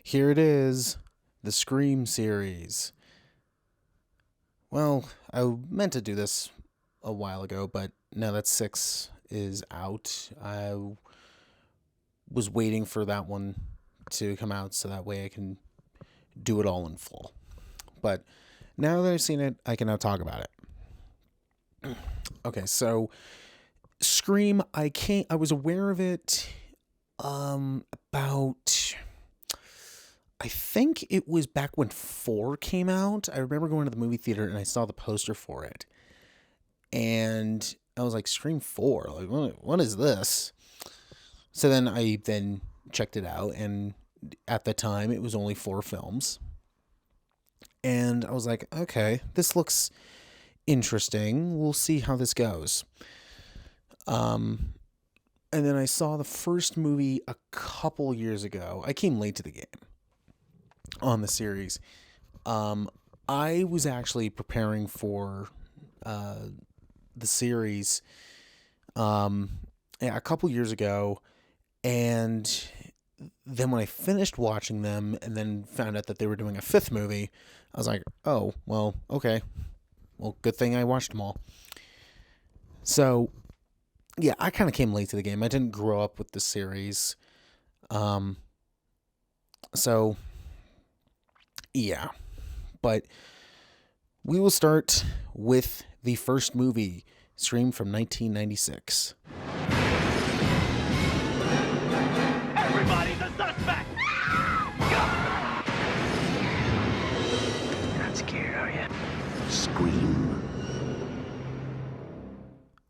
Here it is, the Scream series. Well, I meant to do this a while ago, but now that 6 is out, I was waiting for that one to come out so that way I can do it all in full. But now that I've seen it, I can now talk about it. Okay, so Scream, I was aware of it about, I think it was back when 4 came out. I remember going to the movie theater and I saw the poster for it. And I was like, Scream 4? Like, what is this? So then I checked it out, and at the time it was only 4 films. And I was like, okay, this looks interesting. We'll see how this goes. And then I saw the first movie a couple years ago. I came late to the game on the series. I was actually preparing for the series a couple years ago, and then when I finished watching them and then found out that they were doing a 5th movie, I was like, oh, well, okay. Well, good thing I watched them all. So, yeah, I kind of came late to the game. I didn't grow up with the series. So, yeah. But we will start with the first movie, Scream from 1996. Everybody's a suspect! Not scared, are you? Scream.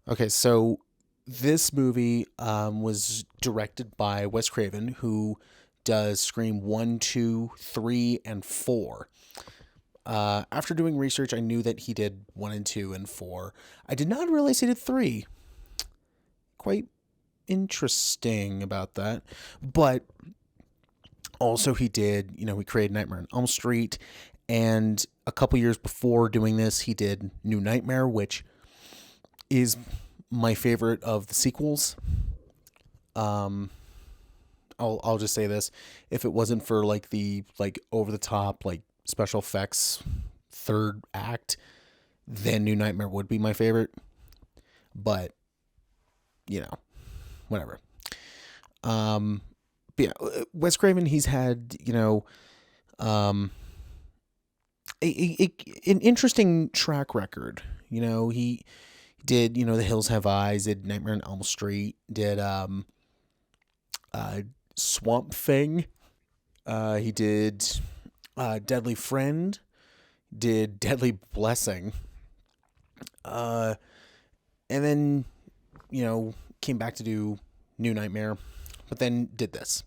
Okay, so this movie was directed by Wes Craven, who does Scream 1, 2, 3, and 4. After doing research, I knew that he did 1 and 2 and 4. I did not realize he did 3. Quite interesting about that. But also he did, he created Nightmare on Elm Street. And a couple years before doing this, he did New Nightmare, which is my favorite of the sequels. I'll just say this. If it wasn't for the over the top, special effects 3rd act, then New Nightmare would be my favorite. But whatever. But yeah, Wes Craven, he's had an interesting track record. He did The Hills Have Eyes, did Nightmare on Elm Street, did Swamp Thing, he did Deadly Friend, did Deadly Blessing, and then came back to do New Nightmare, but then did this.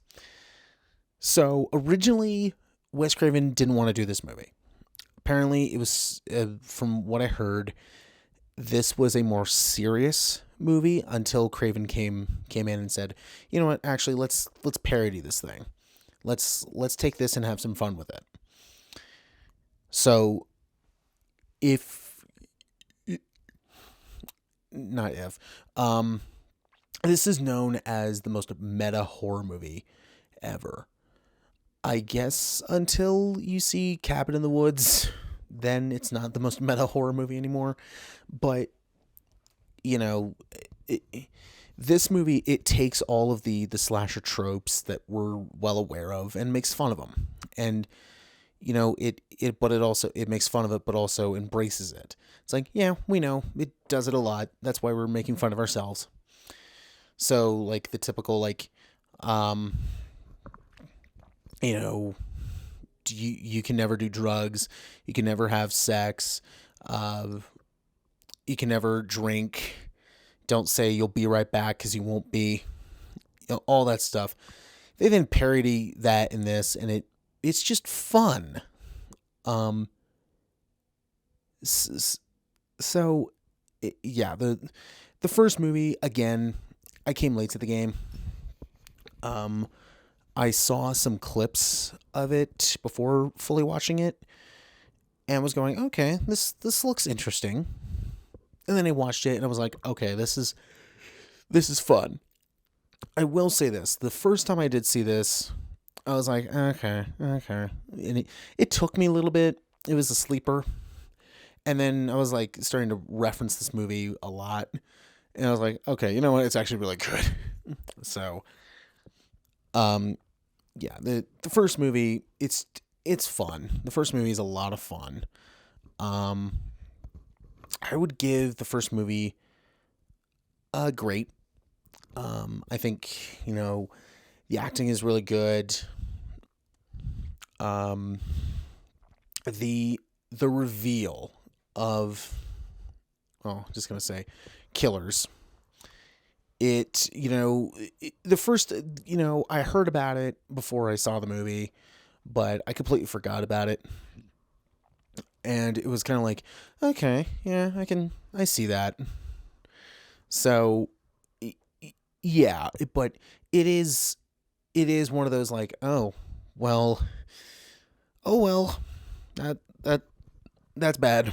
So originally Wes Craven didn't want to do this movie. Apparently it was, from what I heard, this was a more serious movie until Craven came in and said, you know what, actually let's parody this thing. Let's take this and have some fun with it. So this is known as the most meta horror movie ever. I guess until you see Cabin in the Woods, then it's not the most meta horror movie anymore. But, this movie, it takes all of the slasher tropes that we're well aware of and makes fun of them. And, it makes fun of it, but also embraces it. It's like, yeah, we know it does it a lot. That's why we're making fun of ourselves. So the typical, you can never do drugs, you can never have sex, you can never drink, don't say you'll be right back because you won't be, all that stuff. They then parody that in this, and it's just fun. So yeah, the first movie, again, I came late to the game. I saw some clips of it before fully watching it and was going, okay, this looks interesting. And then I watched it and I was like, okay, this is fun. I will say this. The first time I did see this, I was like, okay. And it took me a little bit. It was a sleeper. And then I was like starting to reference this movie a lot. And I was like, okay, you know what? It's actually really good. So, um, yeah, the first movie, it's fun. The first movie is a lot of fun. Um, I would give the first movie a great. I think, the acting is really good. Um, the reveal of, just gonna say, killers. The first, I heard about it before I saw the movie, but I completely forgot about it. And it was kind of like, okay, yeah, I see that. So, yeah, but it is one of those like, well, well, that that's bad.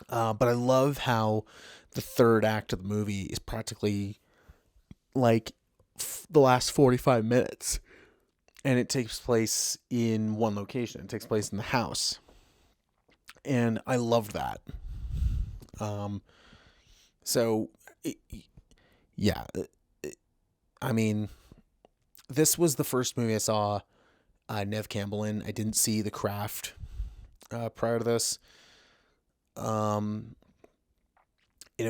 But I love how the third act of the movie is practically like the last 45 minutes, and it takes place in one location. It takes place in the house, and I loved that. Um, so yeah, I mean, this was the first movie I saw Neve Campbell in. I didn't see The Craft prior to this. Um,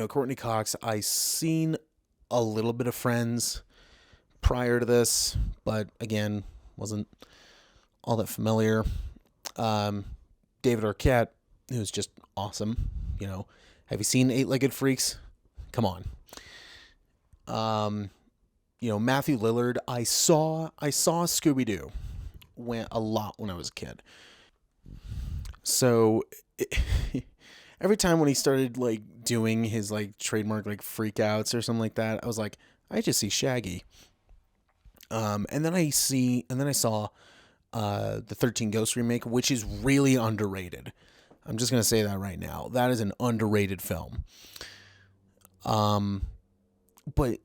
Courtney Cox, I seen a little bit of Friends prior to this, but again, wasn't all that familiar. Um, David Arquette, who's just awesome. Have you seen Eight-Legged Freaks? Come on. Matthew Lillard, I saw Scooby Doo a lot when I was a kid. So every time when he started like doing his like trademark like freakouts or something like that, I was like, I just see Shaggy. And then I saw the 13 Ghosts remake, which is really underrated. I'm just gonna say that right now. That is an underrated film. But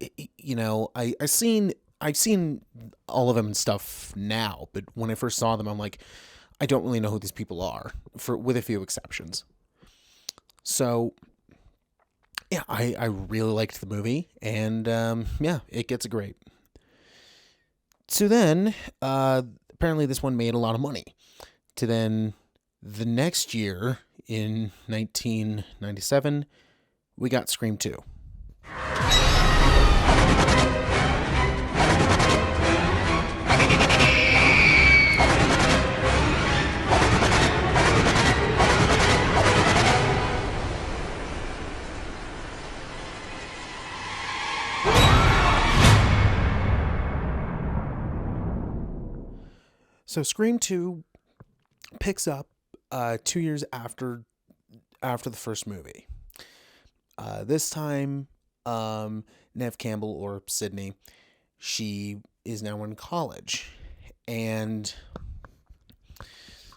I've seen all of them and stuff now, but when I first saw them, I'm like, I don't really know who these people are, with a few exceptions. So yeah, I really liked the movie, and yeah, it gets a great. So then, apparently this one made a lot of money. To then, the next year, in 1997, we got Scream 2. So Scream 2 picks up 2 years after the first movie. This time, Neve Campbell, or Sydney, she is now in college, and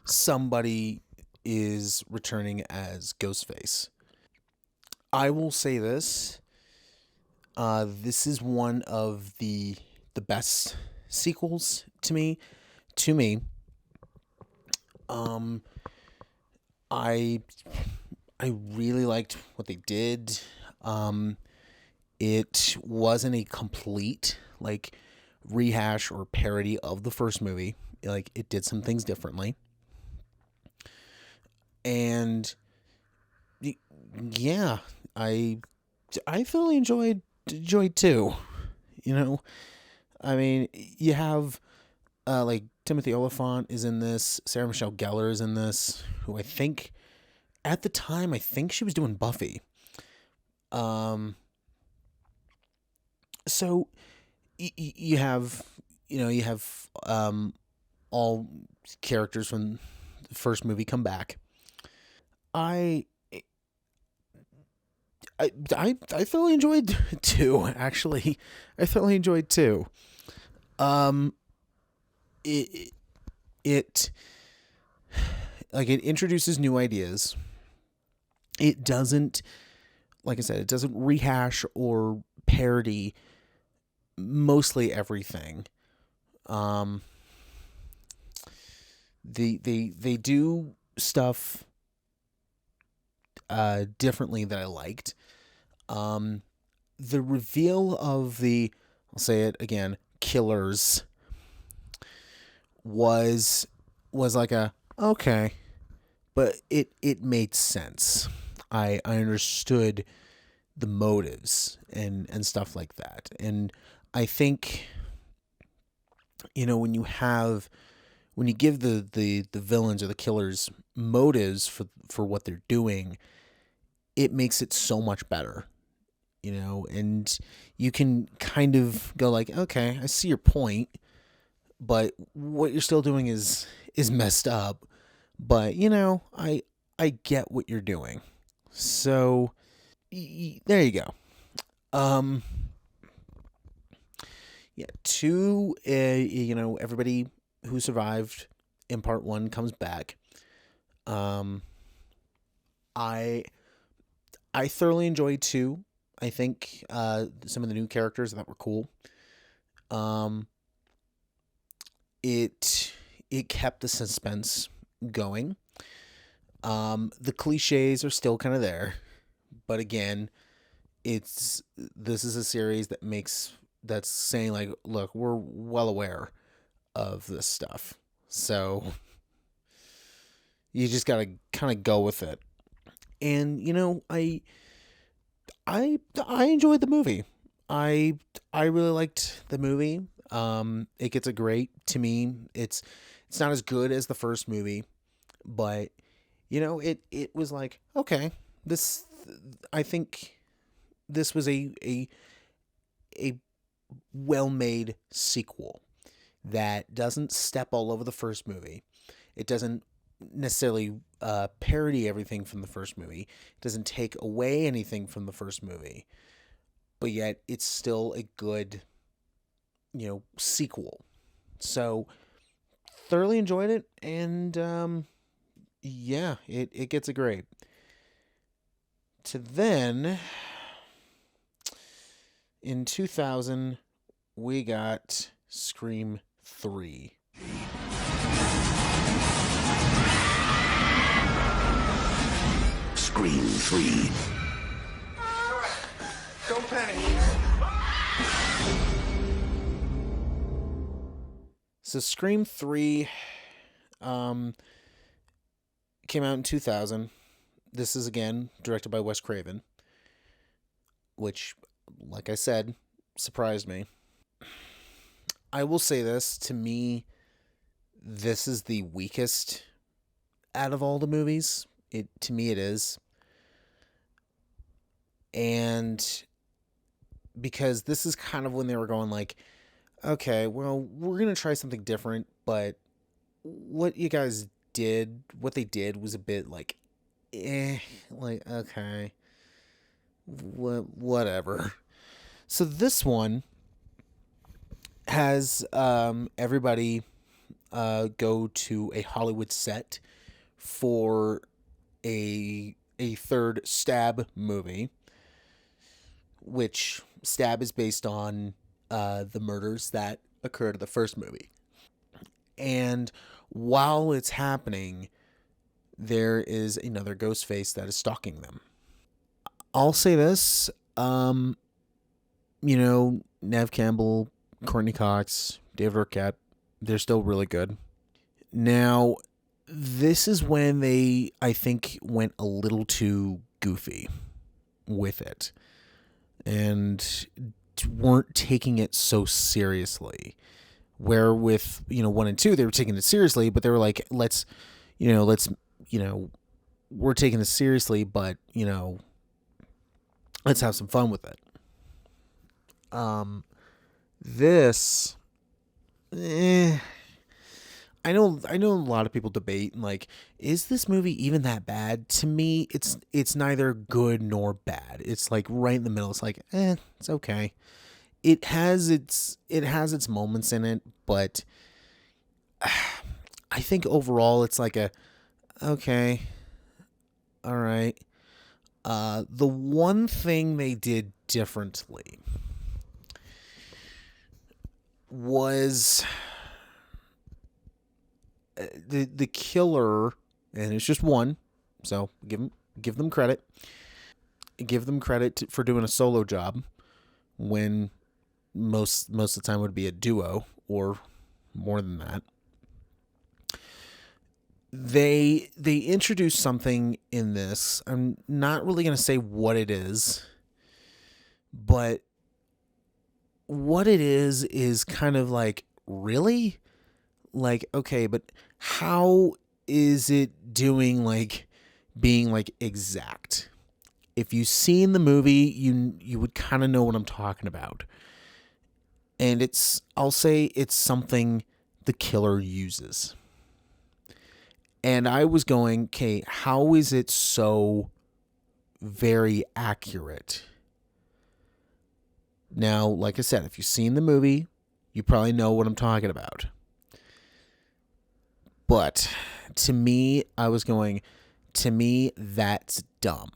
somebody is returning as Ghostface. I will say this. This is one of the best sequels to me. I really liked what they did. It wasn't a complete like rehash or parody of the first movie. Like, it did some things differently. And yeah, I thoroughly enjoyed too. I mean, you have like Timothy Olyphant is in this. Sarah Michelle Gellar is in this, who I think at the time she was doing Buffy. So you have all characters from the first movie come back. I thoroughly enjoyed two. Actually, I thoroughly enjoyed two. It it introduces new ideas. It doesn't, like I said, it doesn't rehash or parody mostly everything. Um, they do stuff differently that I liked. The reveal of the, I'll say it again, killers was like a okay, but it made sense. I understood the motives and stuff like that. And I think, when you give the villains or the killers motives for what they're doing, it makes it so much better. And you can kind of go like, okay, I see your point, but what you're still doing is messed up. But I get what you're doing. So there you go. Yeah, everybody who survived in part 1 comes back. I thoroughly enjoyed 2. I think some of the new characters that were cool. It kept the suspense going. The cliches are still kind of there, but again, this is a series that's saying like, look, we're well aware of this stuff, so you just gotta kind of go with it. And I enjoyed the movie. I really liked the movie. It gets a great. To me, it's not as good as the first movie, but it was like, okay, I think this was a well-made sequel that doesn't step all over the first movie. It doesn't necessarily parody everything from the first movie. It doesn't take away anything from the first movie, but yet it's still a good, sequel. So thoroughly enjoyed it, and yeah, it gets a grade. To then, in 2000, we got Scream 3. Scream 3. Don't panic. So Scream 3 came out in 2000. This is, again, directed by Wes Craven, which, like I said, surprised me. I will say this, to me, this is the weakest out of all the movies. To me, it is. And because this is kind of when they were going like, okay, well, we're going to try something different, but what they did was a bit like, like, okay, whatever. So this one has everybody go to a Hollywood set for a third Stab movie, which Stab is based on the murders that occurred in the first movie. And while it's happening, there is another ghost face that is stalking them. I'll say this, Neve Campbell, Courtney Cox, David Arquette, they're still really good. Now, this is when they, I think, went a little too goofy with it and weren't taking it so seriously. Where with, 1 and 2, they were taking it seriously, but they were like, we're taking this seriously, but, let's have some fun with it. This, I know a lot of people debate, like, is this movie even that bad? To me, it's neither good nor bad. It's like right in the middle. It's like, it's okay. It has its moments in it, but I think overall it's like a, okay, all right. The one thing they did differently was the killer, and it's just one, so give them credit. Give them credit for doing a solo job when most of the time would be a duo or more than that. They introduce something in this. I'm not really going to say what it is, but what it is kind of like, really? Like, okay, but how is it doing, like, being, like, exact? If you've seen the movie, you would kind of know what I'm talking about. And I'll say it's something the killer uses. And I was going, okay, how is it so very accurate? Now, like I said, if you've seen the movie, you probably know what I'm talking about. But to me, that's dumb.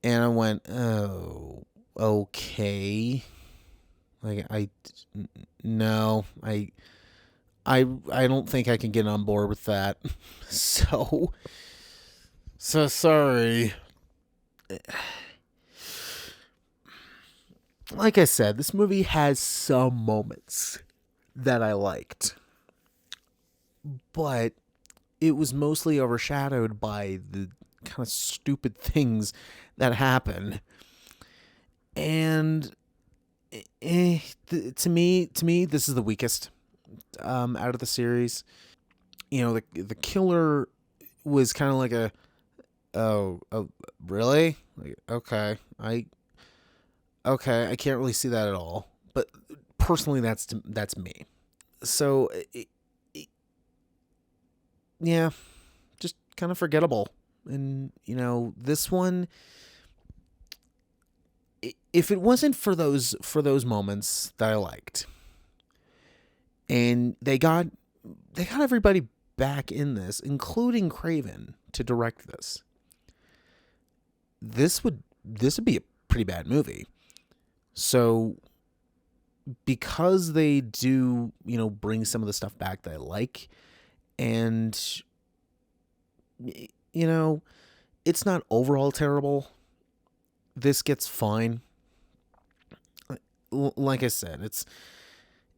And I went, oh, okay. Like, I don't think I can get on board with that. So sorry. Like I said, this movie has some moments that I liked, but it was mostly overshadowed by the kind of stupid things that happen. And to me, this is the weakest out of the series. You know, the killer was kind of like a, oh, really? Like, okay, I can't really see that at all. But personally, that's me. So, yeah, just kind of forgettable. And, you know, this one, if it wasn't for those moments that I liked, and they got everybody back in this, including Craven, to direct this, this would be a pretty bad movie. So, because they do, you know, bring some of the stuff back that I like, and, you know, it's not overall terrible, this gets fine. Like I said,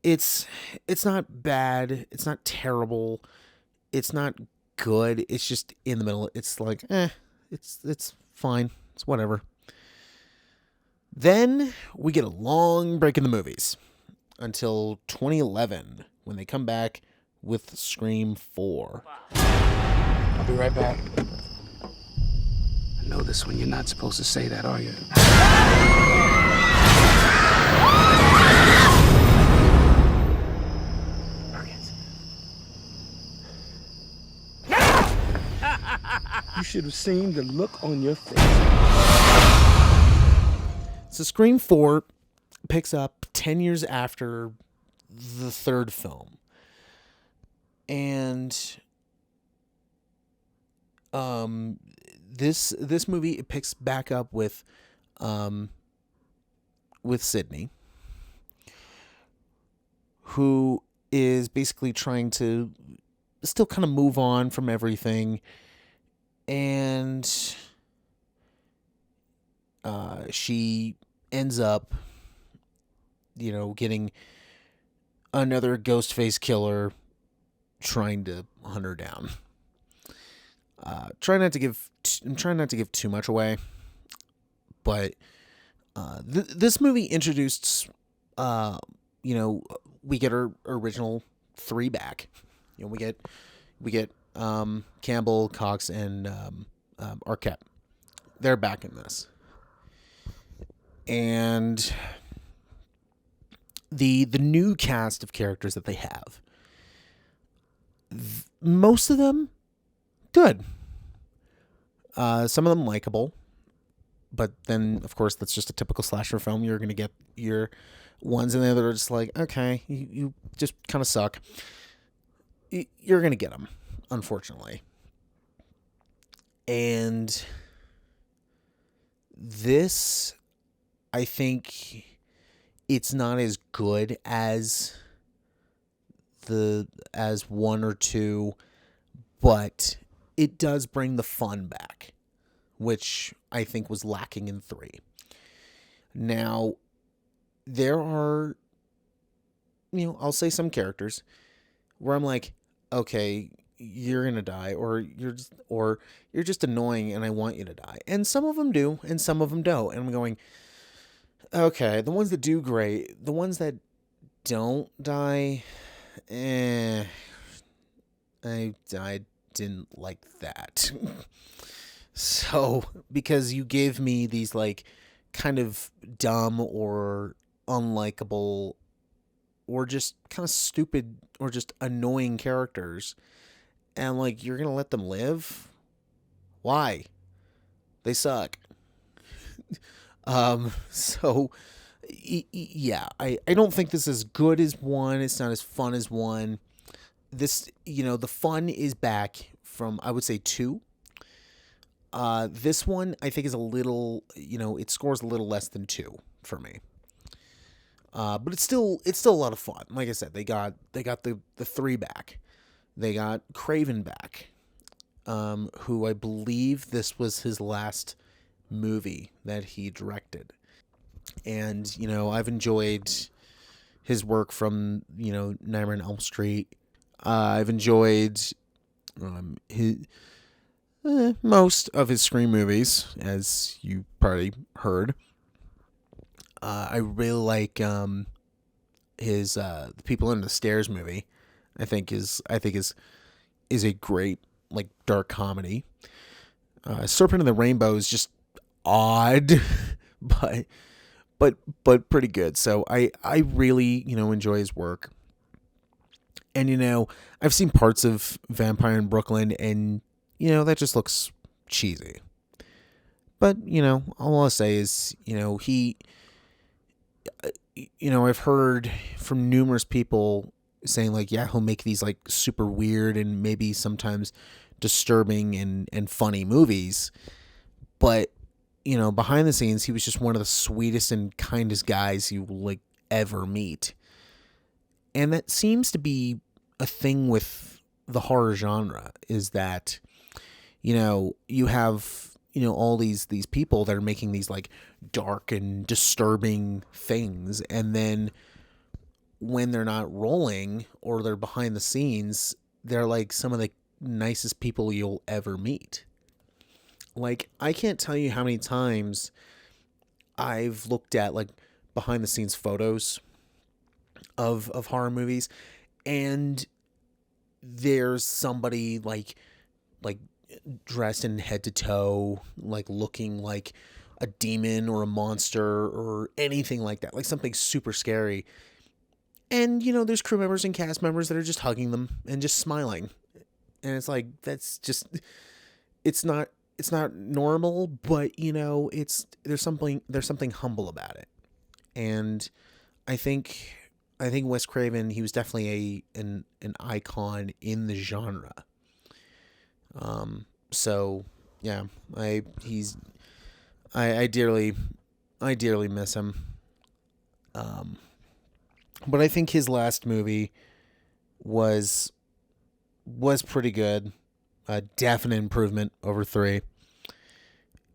it's not bad, it's not terrible, it's not good, it's just in the middle. It's like, it's fine, it's whatever. Then we get a long break in the movies until 2011 when they come back with Scream 4. I'll be right back. I know this one. You're not supposed to say that, are you? You should have seen the look on your face. So Scream 4 picks up 10 years after the third film. And this movie, it picks back up with Sydney, who is basically trying to still kind of move on from everything. And she ends up, you know, getting another ghost face killer trying to hunt her down. I'm trying not to give too much away, but this movie introduced, you know, we get our original three back. You know, we get Campbell, Cox, and Arquette. They're back in this. And the new cast of characters that they have, most of them good. Some of them likable, but then of course that's just a typical slasher film. You're gonna get your ones in there that are just like, okay, you just kind of suck. You're gonna get them, unfortunately. And this, I think it's not as good as as 1 or 2, but it does bring the fun back, which I think was lacking in 3. Now, there are, I'll say some characters where I'm like, okay, you're gonna die, or you're just annoying, and I want you to die. And some of them do, and some of them don't. And I'm going, okay, the ones that do great, the ones that don't die, I didn't like that. So, because you gave me these like kind of dumb or unlikable or just kind of stupid or just annoying characters, and like, you're gonna let them live? Why? They suck. So yeah, I don't think this is as good as 1. It's not as fun as 1. This, the fun is back from, I would say, 2. This one I think is a little, it scores a little less than 2 for me. But it's still a lot of fun. Like I said, they got the 3 back. They got Craven back, who I believe this was his last movie that he directed. And, I've enjoyed his work from, Nightmare on Elm Street. I've enjoyed his most of his Scream movies, as you probably heard. I really like his The People Under the Stairs movie. I think is a great, like, dark comedy. Serpent in the Rainbow is just odd, but pretty good. So I really, enjoy his work. And, I've seen parts of Vampire in Brooklyn, and, that just looks cheesy. But, all I'll say is, I've heard from numerous people saying, like, yeah, he'll make these, like, super weird and maybe sometimes disturbing and funny movies. But, behind the scenes, he was just one of the sweetest and kindest guys you will, like, ever meet. And that seems to be a thing with the horror genre, is that, you have, all these people that are making these, like, dark and disturbing things. And then when they're not rolling or they're behind the scenes, they're like some of the nicest people you'll ever meet. Like, I can't tell you how many times I've looked at, like, behind the scenes photos of horror movies, and there's somebody like dressed in head to toe, like looking like a demon or a monster or anything like that, like something super scary. And, there's crew members and cast members that are just hugging them and just smiling. And it's like, that's just, it's not normal, but, there's something humble about it. And I think Wes Craven, he was definitely an icon in the genre. So yeah, I dearly miss him. But I think his last movie was pretty good. A definite improvement over 3.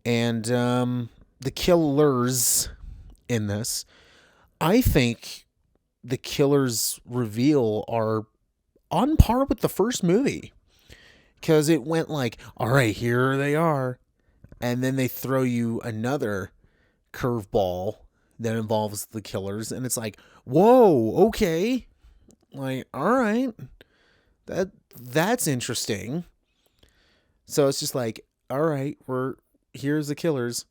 And the killers in this, I think the killers reveal are on par with the first movie. Because it went like, all right, here they are. And then they throw you another curveball that involves the killers. And it's like, whoa, okay. Like, all right. That's interesting. So it's just like, all right, here's the killers.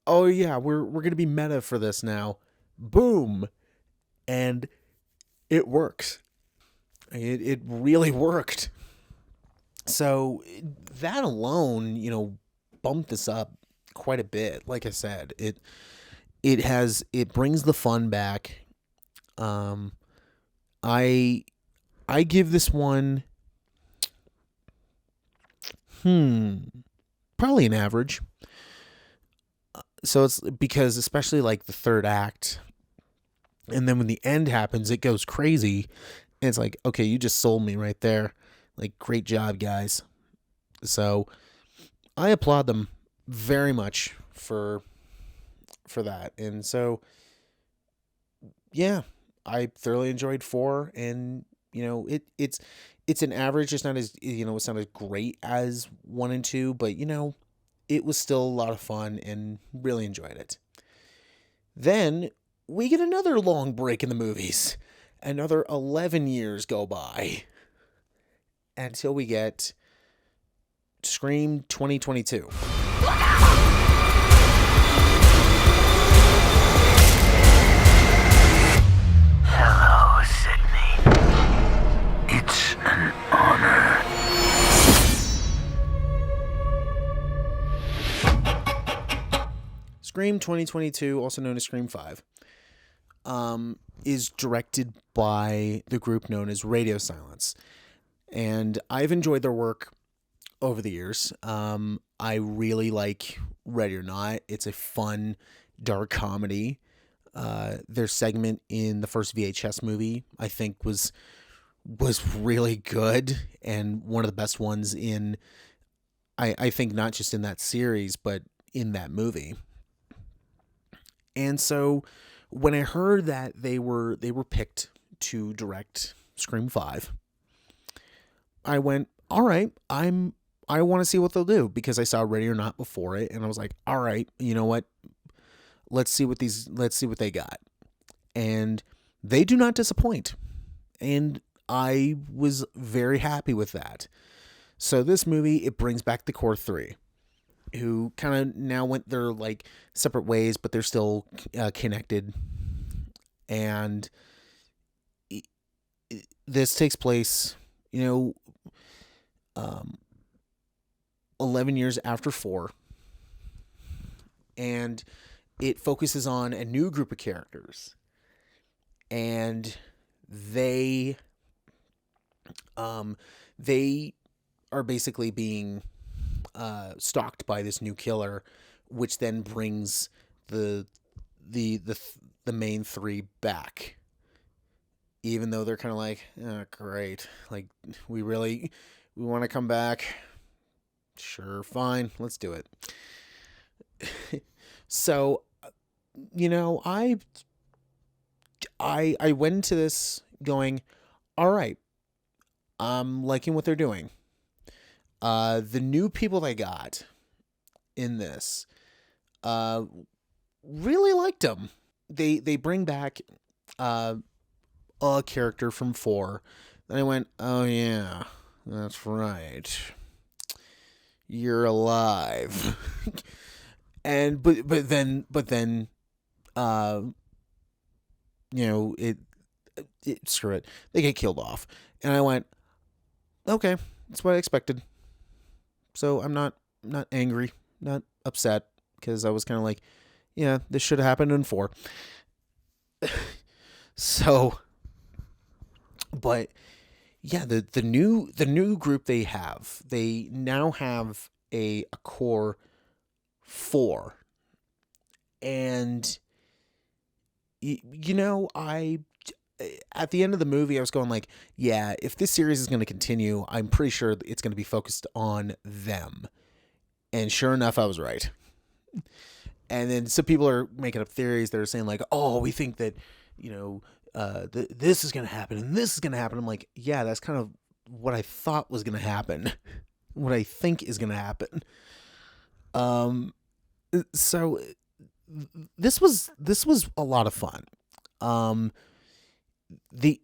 Oh yeah, we're going to be meta for this now. Boom. And it works. It really worked. So that alone, bumped this up quite a bit. Like I said, it brings the fun back. I give this one probably an average. So it's because, especially like the third act, and then when the end happens, it goes crazy. And it's like, okay, you just sold me right there. Like, great job, guys. So I applaud them very much for that. And so, yeah, I thoroughly enjoyed 4, and it's an average. It's not as it's not as great as 1 and 2, but it was still a lot of fun and really enjoyed it. Then we get another long break in the movies. Another 11 years go by until we get Scream 2022. Hello, Sydney. It's an honor. Scream 2022, also known as Scream 5, is directed by the group known as Radio Silence. And I've enjoyed their work over the years. I really like Ready or Not. It's a fun, dark comedy. Their segment in the first VHS movie, I think, was really good, and one of the best ones in, I think, not just in that series, but in that movie. And so when I heard that they were picked to direct Scream 5, I went, all right, I want to see what they'll do, because I saw Ready or Not before it, and I was like, all right, you know what? Let's see what they got. And they do not disappoint. And I was very happy with that. So this movie, it brings back the core 3, who kind of now went their like separate ways, but they're still connected. And this takes place, 11 years after 4. And it focuses on a new group of characters. And they are basically being stalked by this new killer, which then brings the main 3 back. Even though they're kind of like, oh, great, like we want to come back. Sure, fine, let's do it. So, I went into this going, all right, I'm liking what they're doing. The new people they got in this, really liked them. They bring back a character from 4. Then I went, oh yeah, that's right, you're alive. And but then screw it, they get killed off, and I went, okay, that's what I expected. So I'm not angry, not upset, because I was kind of like, yeah, this should have happened in 4. So, but yeah, the new group they now have a core 4, and I at the end of the movie I was going like, yeah, if this series is going to continue, I'm pretty sure it's going to be focused on them. And sure enough, I was right. And then some people are making up theories that are saying like, oh, we think that this is going to happen and this is going to happen. I'm like, yeah, that's kind of what I thought was going to happen. What I think is going to happen. So this was a lot of fun. They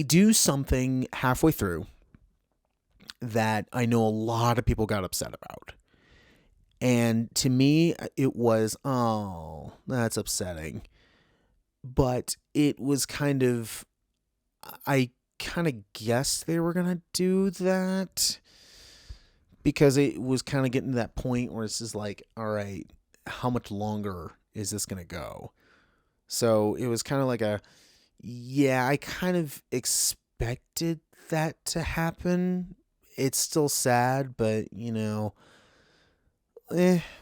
do something halfway through that I know a lot of people got upset about. And to me, it was, oh, that's upsetting. But it was I kind of guessed they were going to do that, because it was kind of getting to that point where it's just like, all right, how much longer is this going to go? So it was kind of like yeah, I kind of expected that to happen. It's still sad, but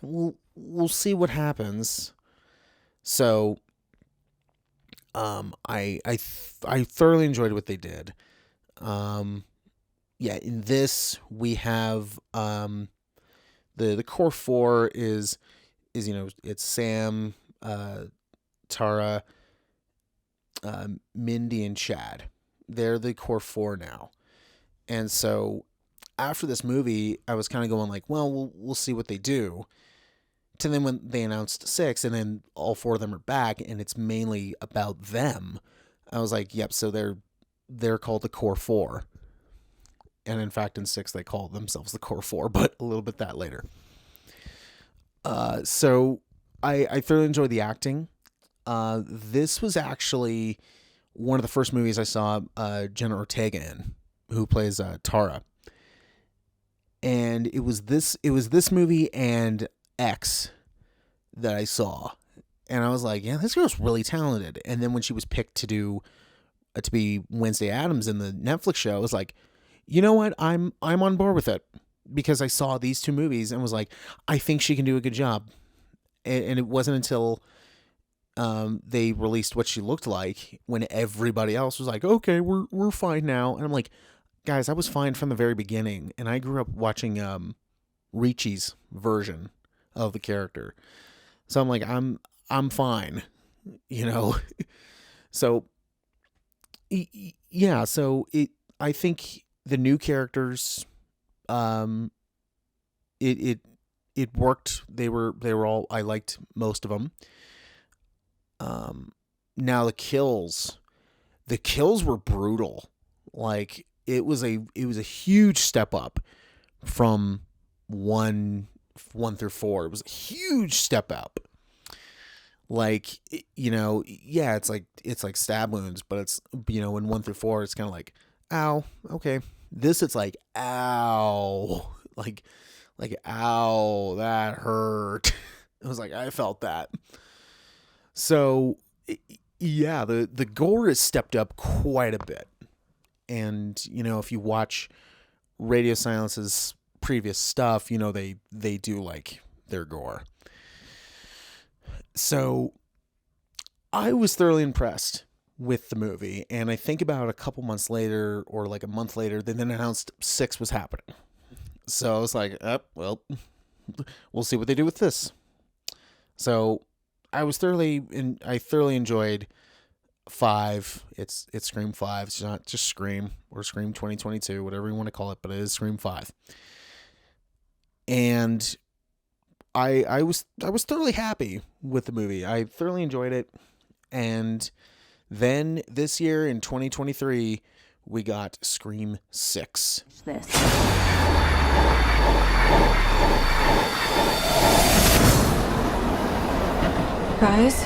we'll see what happens. So I thoroughly enjoyed what they did. Yeah, in this we have the core four is it's Sam, Tara, Mindy, and Chad. They're the core four now. And so after this movie, I was kind of going like, well, we'll see what they do. To then when they announced 6 and then all 4 of them are back and it's mainly about them, I was like, yep, so they're called the core 4. And in fact, in 6, they call themselves the core 4, but a little bit that later. So I thoroughly enjoyed the acting. This was actually one of the first movies I saw Jenna Ortega in, who plays Tara. And it was this movie and X that I saw. And I was like, yeah, this girl's really talented. And then when she was picked to be Wednesday Addams in the Netflix show, I was like, you know what? I'm on board with it, because I saw these 2 movies and was like, I think she can do a good job. And it wasn't until they released what she looked like when everybody else was like, okay, we're fine now. And I'm like, guys, I was fine from the very beginning. And I grew up watching Ricci's version of the character. So I'm like, I'm fine, So yeah, so I think the new characters, it worked. They were all, I liked most of them. Now the kills were brutal. Like it was a huge step up from 1 through 4. It was a huge step up. Like, yeah, it's like stab wounds, but it's, in 1 through 4, it's kind of like, ow, okay. This, it's like, ow, like, ow, that hurt. It was like, I felt that. So, yeah, the gore is stepped up quite a bit. And, if you watch Radio Silence's previous stuff, they do like their gore. So I was thoroughly impressed with the movie. And I think about a couple months later, or like a month later, they then announced 6 was happening. So I was like, well, we'll see what they do with this. So I thoroughly enjoyed 5. It's Scream 5. It's not just Scream or Scream 2022, whatever you want to call it, but it is Scream 5. And I was thoroughly happy with the movie. I thoroughly enjoyed it. And then this year in 2023, we got Scream 6. This. Guys?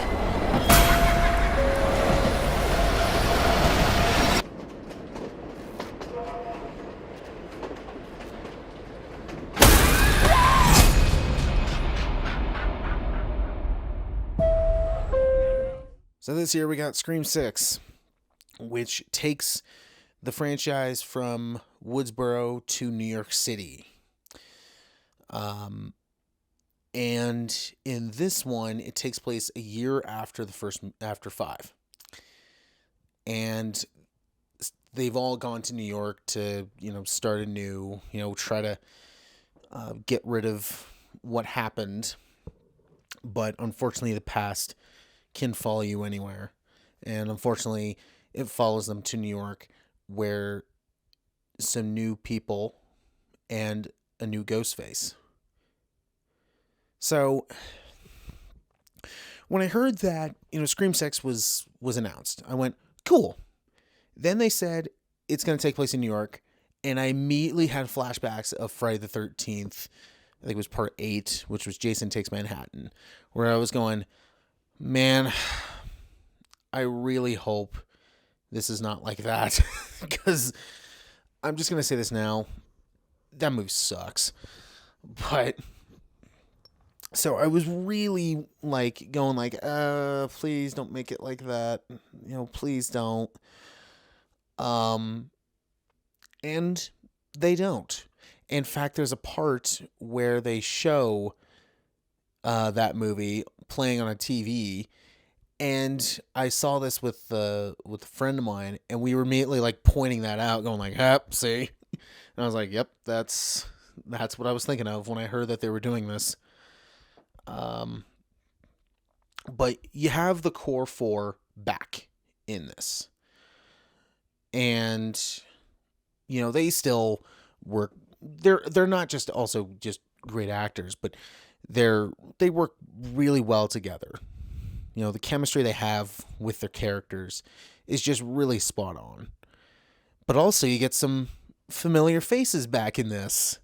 So this year we got Scream 6, which takes the franchise from Woodsboro to New York City. And in this one, it takes place a year after after 5. And they've all gone to New York to, start anew, try to get rid of what happened. But unfortunately, the past can follow you anywhere. And unfortunately, it follows them to New York, where some new people and a new ghost face. So when I heard that, Scream 6 was announced, I went, cool. Then they said it's going to take place in New York, and I immediately had flashbacks of Friday the 13th. I think it was part 8, which was Jason Takes Manhattan, where I was going, man, I really hope this is not like that, because I'm just going to say this now, that movie sucks. But so I was really going please don't make it like that. Please don't. And they don't. In fact, there's a part where they show that movie playing on a TV, And I saw this with a friend of mine, and we were immediately like pointing that out, going like, "Yep, see." And I was like, "Yep, that's what I was thinking of when I heard that they were doing this." But you have the core four back in this, and they still work. They're not just also just great actors, but they work really well together. The chemistry they have with their characters is just really spot on. But also you get some familiar faces back in this,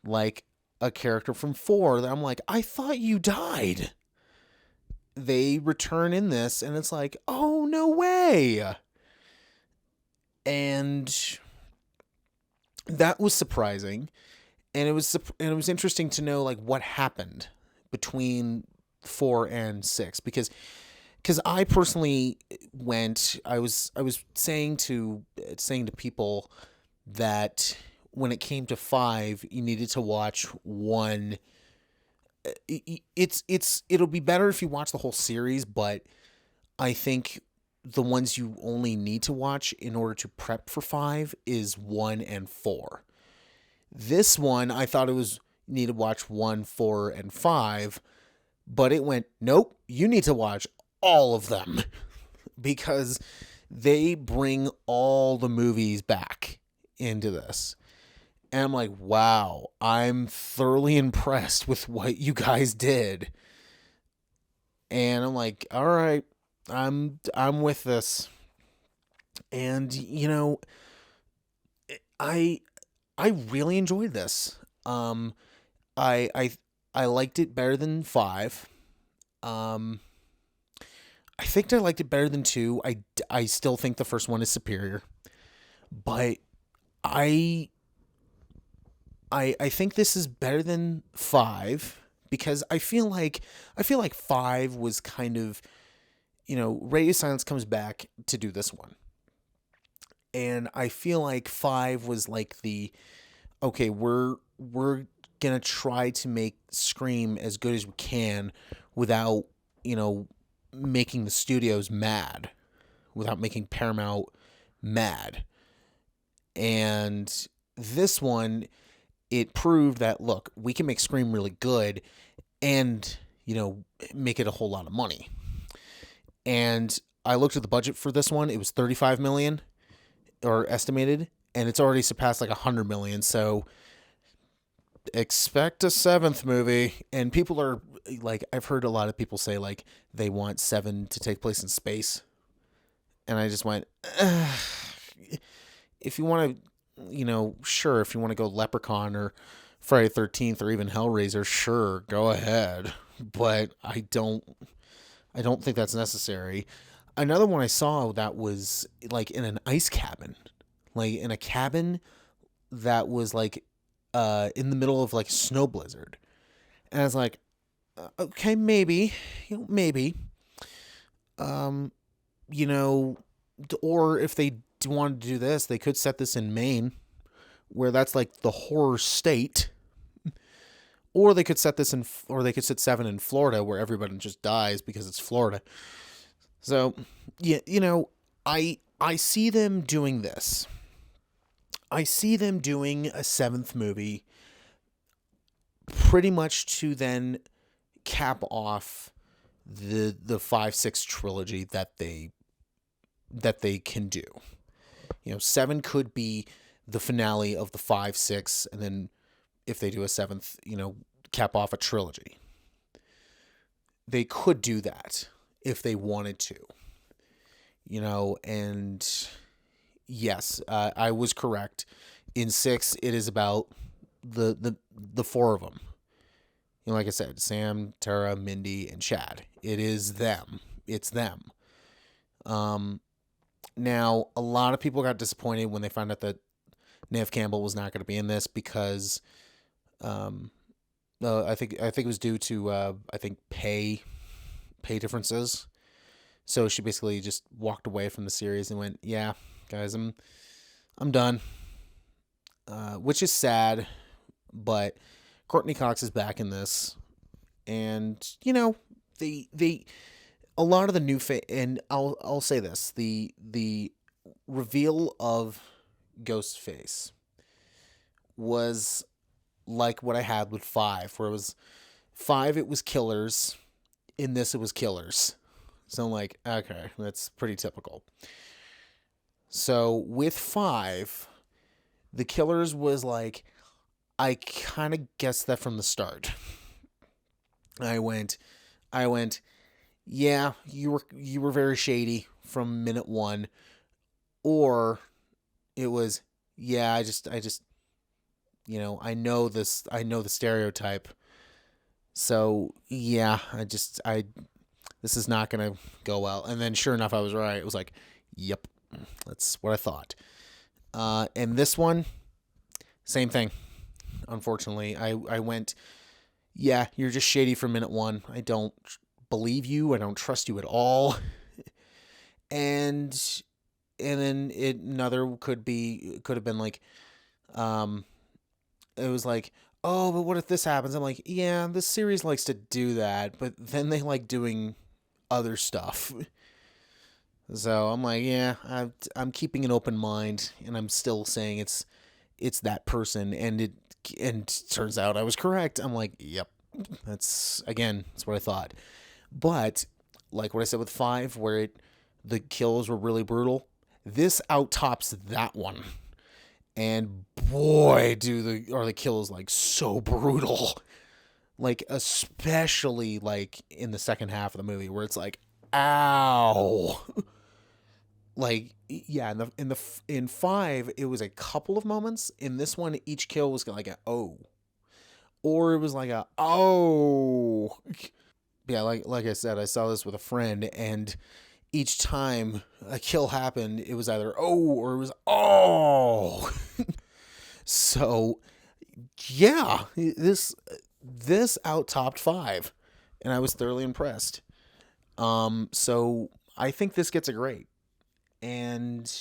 like a character from 4 that I'm like, I thought you died. They return in this, and it's like, oh, no way. And that was surprising. And it was interesting to know like what happened between 4 and 6, because I personally I was saying to people that when it came to 5, you needed to watch 1. It'll be better if you watch the whole series, but I think the ones you only need to watch in order to prep for 5 is 1 and 4. This one, I thought it was need to watch 1, 4, and 5, but it went, nope, you need to watch all of them because they bring all the movies back into this. And I'm like, wow, I'm thoroughly impressed with what you guys did. And I'm like, all right, I'm with this. And I really enjoyed this. I liked it better than 5. I think I liked it better than 2. I still think the first one is superior, but I think this is better than 5 because I feel like 5 was kind of, Radio Silence comes back to do this one. And I feel like 5 was like okay, we're going to try to make Scream as good as we can without, making the studios mad, without making Paramount mad. And this one, it proved that, look, we can make Scream really good and, make it a whole lot of money. And I looked at the budget for this one. It was $35 million or estimated, and it's already surpassed like $100 million. So expect a 7th movie. And people are like, I've heard a lot of people say like they want 7 to take place in space. And I just went, if you want to, sure, if you want to go Leprechaun or Friday the 13th or even Hellraiser, sure, go ahead. But I don't think that's necessary. Another one I saw that was like in an ice cabin, like in a cabin that was like in the middle of like a snow blizzard. And I was like, okay, maybe, maybe, or if they wanted to do this, they could set this in Maine, where that's like the horror state. Or they could set 7 in Florida, where everybody just dies because it's Florida. So, yeah, I see them doing this. I see them doing a 7th movie pretty much to then cap off the 5-6 trilogy that they can do. 7 could be the finale of the 5-6, and then if they do a 7th, cap off a trilogy. They could do that if they wanted to. And yes, I was correct. In 6, it is about the 4 of them. Like I said, Sam, Tara, Mindy, and Chad. It is them. It's them. Now, a lot of people got disappointed when they found out that Neve Campbell was not going to be in this because I think it was due to pay differences. So she basically just walked away from the series and went, "Yeah, guys, I'm done." Which is sad, but Courtney Cox is back in this, and a lot of the new and I'll say this, the reveal of Ghostface was like what I had with 5, where it was 5, it was killers. In this, it was killers. So I'm like, okay, that's pretty typical. So with 5, the killers was like, I kind of guessed that from the start. I went, yeah, you were very shady from minute 1, or it was, yeah, I just, I know this, I know the stereotype. So yeah, this is not going to go well. And then sure enough, I was right. It was like, yep, that's what I thought. And this one, same thing. Unfortunately, I went, yeah, you're just shady from minute 1. I don't believe you. I don't trust you at all. And then another could have been like, it was like, oh, but what if this happens? I'm like, yeah, this series likes to do that, but then they like doing other stuff. So I'm like, yeah, I'm keeping an open mind, and I'm still saying it's that person, and turns out I was correct. I'm like, yep, that's what I thought. But like what I said with 5, where the kills were really brutal, this out-tops that one. And boy, are the kills like so brutal. Like, especially like in the second half of the movie, where it's like, ow. Like, yeah, in 5, it was a couple of moments. In this one, each kill was like a oh, or it was like a oh. Yeah, like I said, I saw this with a friend, and each time a kill happened, it was either oh or it was oh. So yeah, this out-topped 5, and I was thoroughly impressed. So I think this gets a grade. And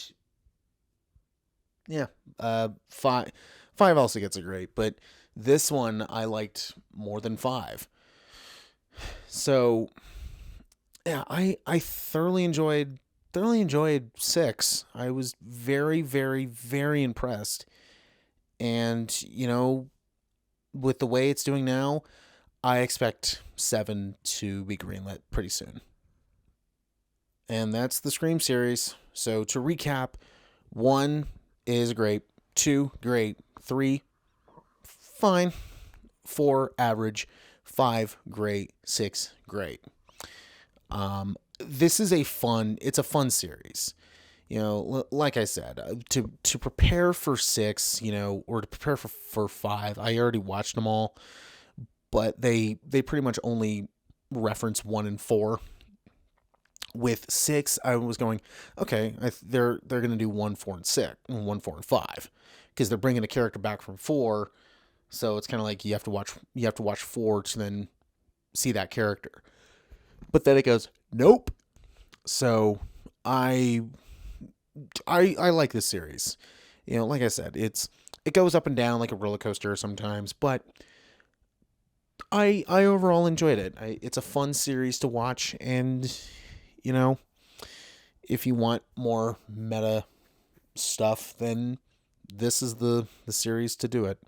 yeah, 5 also gets a grade, but this one I liked more than 5. So yeah, I thoroughly enjoyed 6. I was very, very, very impressed. And, with the way it's doing now, I expect 7 to be greenlit pretty soon. And that's the Scream series. So to recap, 1 is great, 2 great, 3 fine, 4 average, 5 great, 6 great. This is a fun series. Like I said, to prepare for 6, or to prepare for 5, I already watched them all, but they pretty much only reference 1 and 4. With 6, I was going, okay, they're going to do 1, 4, and 6, and 1, 4, and 5, because they're bringing a character back from 4, so it's kind of like you have to watch 4 to then see that character. But then it goes, nope. So I like this series. Like I said, it goes up and down like a roller coaster sometimes, but I overall enjoyed it. It's a fun series to watch, and if you want more meta stuff, then this is the series to do it.